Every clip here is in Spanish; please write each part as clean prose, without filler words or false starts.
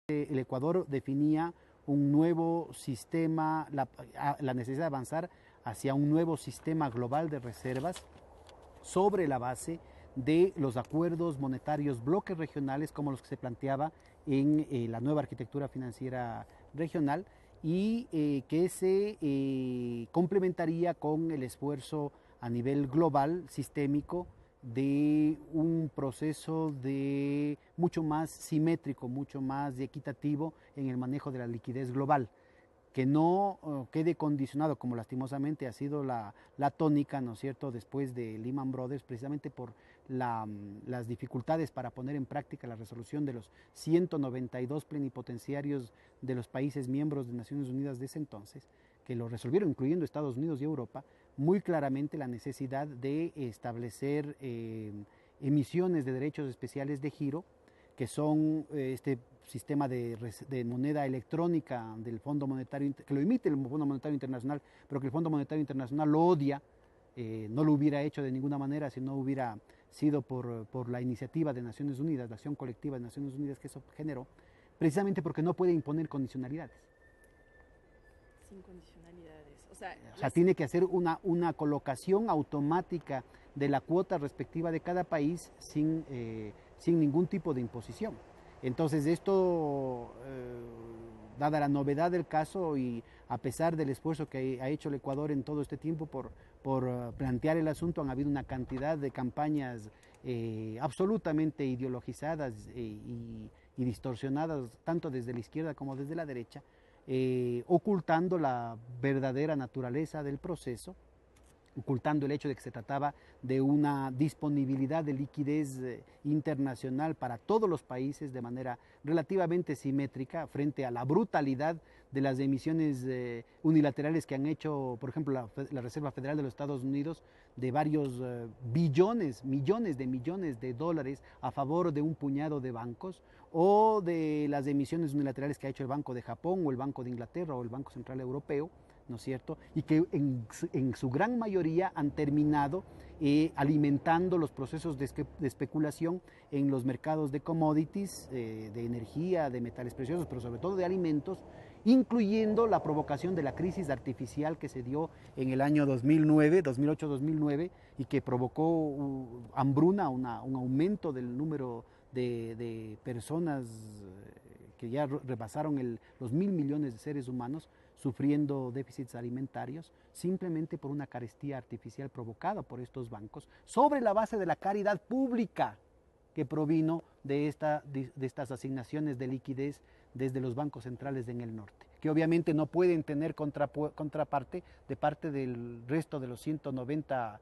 el Ecuador definía un nuevo sistema, la necesidad de avanzar hacia un nuevo sistema global de reservas sobre la base de los acuerdos monetarios bloques regionales como los que se planteaba en la nueva arquitectura financiera regional y que se complementaría con el esfuerzo a nivel global, sistémico, de un proceso de mucho más simétrico, mucho más equitativo en el manejo de la liquidez global, que no quede condicionado, como lastimosamente ha sido la tónica, ¿no es cierto?, después de Lehman Brothers, precisamente por las dificultades para poner en práctica la resolución de los 192 plenipotenciarios de los países miembros de Naciones Unidas de ese entonces, que lo resolvieron, incluyendo Estados Unidos y Europa, muy claramente la necesidad de establecer emisiones de derechos especiales de giro, que son este sistema de moneda electrónica del Fondo Monetario, que lo emite el Fondo Monetario Internacional, pero que el Fondo Monetario Internacional lo odia, no lo hubiera hecho de ninguna manera si no hubiera sido por la iniciativa de Naciones Unidas, la acción colectiva de Naciones Unidas que eso generó, precisamente porque no puede imponer condicionalidades. Sin condicionalidades. O sea, tiene que hacer una colocación automática de la cuota respectiva de cada país sin ningún tipo de imposición. Entonces esto, dada la novedad del caso y a pesar del esfuerzo que ha hecho el Ecuador en todo este tiempo por plantear el asunto, han habido una cantidad de campañas absolutamente ideologizadas y distorsionadas, tanto desde la izquierda como desde la derecha, ocultando la verdadera naturaleza del proceso, ocultando el hecho de que se trataba de una disponibilidad de liquidez internacional para todos los países de manera relativamente simétrica frente a la brutalidad de las emisiones unilaterales que han hecho, por ejemplo, la Reserva Federal de los Estados Unidos, de varios millones de dólares a favor de un puñado de bancos, o de las emisiones unilaterales que ha hecho el Banco de Japón o el Banco de Inglaterra o el Banco Central Europeo, ¿no es cierto? Y que en su gran mayoría han terminado alimentando los procesos de especulación en los mercados de commodities, de energía, de metales preciosos, pero sobre todo de alimentos, incluyendo la provocación de la crisis artificial que se dio en el año 2009, 2008-2009, y que provocó hambruna, un aumento del número de personas que ya rebasaron los 1.000 millones de seres humanos sufriendo déficits alimentarios simplemente por una carestía artificial provocada por estos bancos sobre la base de la caridad pública que provino de estas asignaciones de liquidez desde los bancos centrales en el norte, que obviamente no pueden tener contraparte de parte del resto de los 190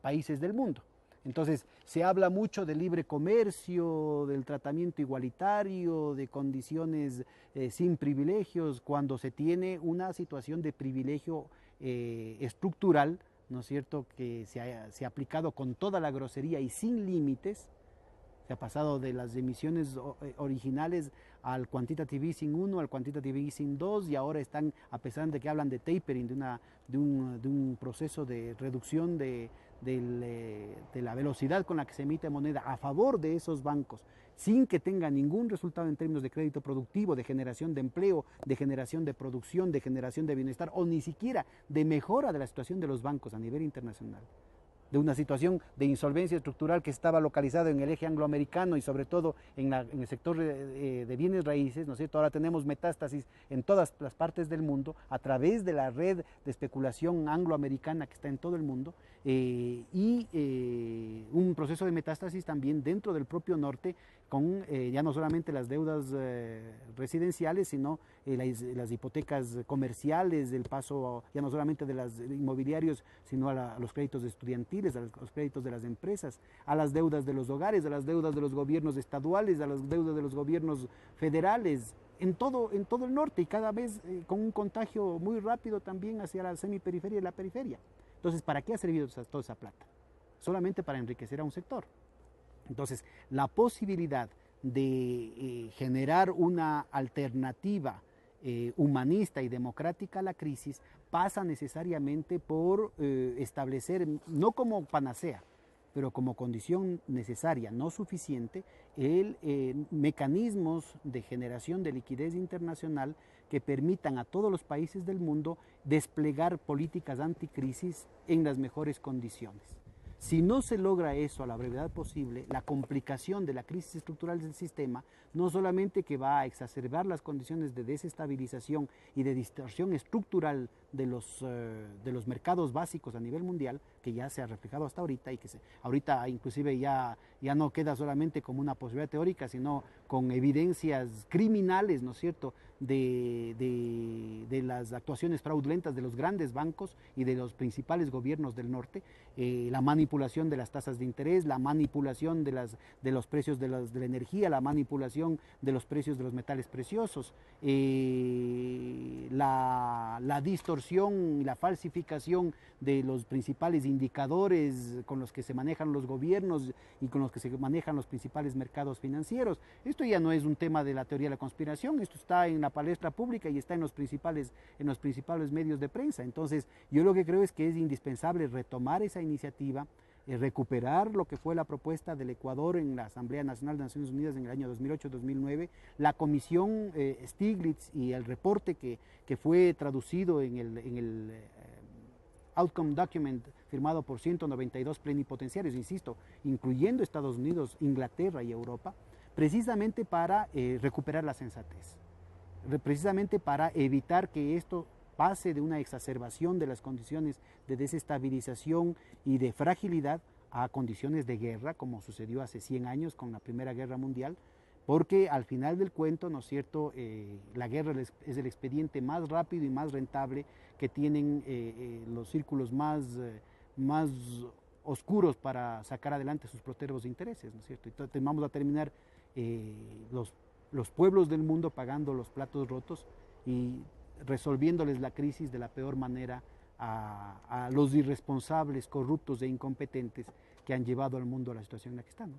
países del mundo. Entonces, se habla mucho de libre comercio, del tratamiento igualitario, de condiciones sin privilegios, cuando se tiene una situación de privilegio estructural, ¿no es cierto?, que se ha aplicado con toda la grosería y sin límites. Se ha pasado de las emisiones originales al quantitative easing 1, al quantitative easing 2, y ahora están, a pesar de que hablan de tapering, de un proceso de reducción de la velocidad con la que se emite moneda a favor de esos bancos, sin que tenga ningún resultado en términos de crédito productivo, de generación de empleo, de generación de producción, de generación de bienestar, o ni siquiera de mejora de la situación de los bancos a nivel internacional, de una situación de insolvencia estructural que estaba localizada en el eje angloamericano y sobre todo en el sector de bienes raíces, ¿no es cierto? Ahora tenemos metástasis en todas las partes del mundo a través de la red de especulación angloamericana que está en todo el mundo, un proceso de metástasis también dentro del propio norte con ya no solamente las deudas residenciales, sino las hipotecas comerciales, el paso ya no solamente de los inmobiliarios, sino a los créditos estudiantiles, a los créditos de las empresas, a las deudas de los hogares, a las deudas de los gobiernos estaduales, a las deudas de los gobiernos federales, en todo el norte, y cada vez con un contagio muy rápido también hacia la semiperiferia y la periferia. Entonces, ¿para qué ha servido toda esa plata? Solamente para enriquecer a un sector. Entonces, la posibilidad de generar una alternativa humanista y democrática a la crisis pasa necesariamente por establecer, no como panacea, pero como condición necesaria, no suficiente, mecanismos de generación de liquidez internacional que permitan a todos los países del mundo desplegar políticas anticrisis en las mejores condiciones. Si no se logra eso a la brevedad posible, la complicación de la crisis estructural del sistema no solamente que va a exacerbar las condiciones de desestabilización y de distorsión estructural de los mercados básicos a nivel mundial, que ya se ha reflejado hasta ahorita y que ahorita inclusive ya no queda solamente como una posibilidad teórica, sino con evidencias criminales, ¿no es cierto?, de las actuaciones fraudulentas de los grandes bancos y de los principales gobiernos del norte, la manipulación de las tasas de interés, la manipulación de los precios de la energía, la manipulación de los precios de los metales preciosos, la distorsión y la falsificación de los principales indicadores con los que se manejan los gobiernos y con los que se manejan los principales mercados financieros. Esto ya no es un tema de la teoría de la conspiración, esto está en la palestra pública y está en los principales medios de prensa. Entonces, yo lo que creo es que es indispensable retomar esa iniciativa, recuperar lo que fue la propuesta del Ecuador en la Asamblea Nacional de Naciones Unidas en el año 2008-2009, la comisión Stiglitz y el reporte que fue traducido en el Outcome Document firmado por 192 plenipotenciarios, insisto, incluyendo Estados Unidos, Inglaterra y Europa, precisamente para recuperar la sensatez, precisamente para evitar que esto pase de una exacerbación de las condiciones de desestabilización y de fragilidad a condiciones de guerra, como sucedió hace 100 años con la Primera Guerra Mundial, porque al final del cuento, ¿no es cierto?, la guerra es el expediente más rápido y más rentable que tienen los círculos más oscuros para sacar adelante sus protervos intereses, ¿no es cierto? Entonces vamos a terminar los pueblos del mundo pagando los platos rotos y resolviéndoles la crisis de la peor manera a los irresponsables, corruptos e incompetentes que han llevado al mundo a la situación en la que están, ¿no?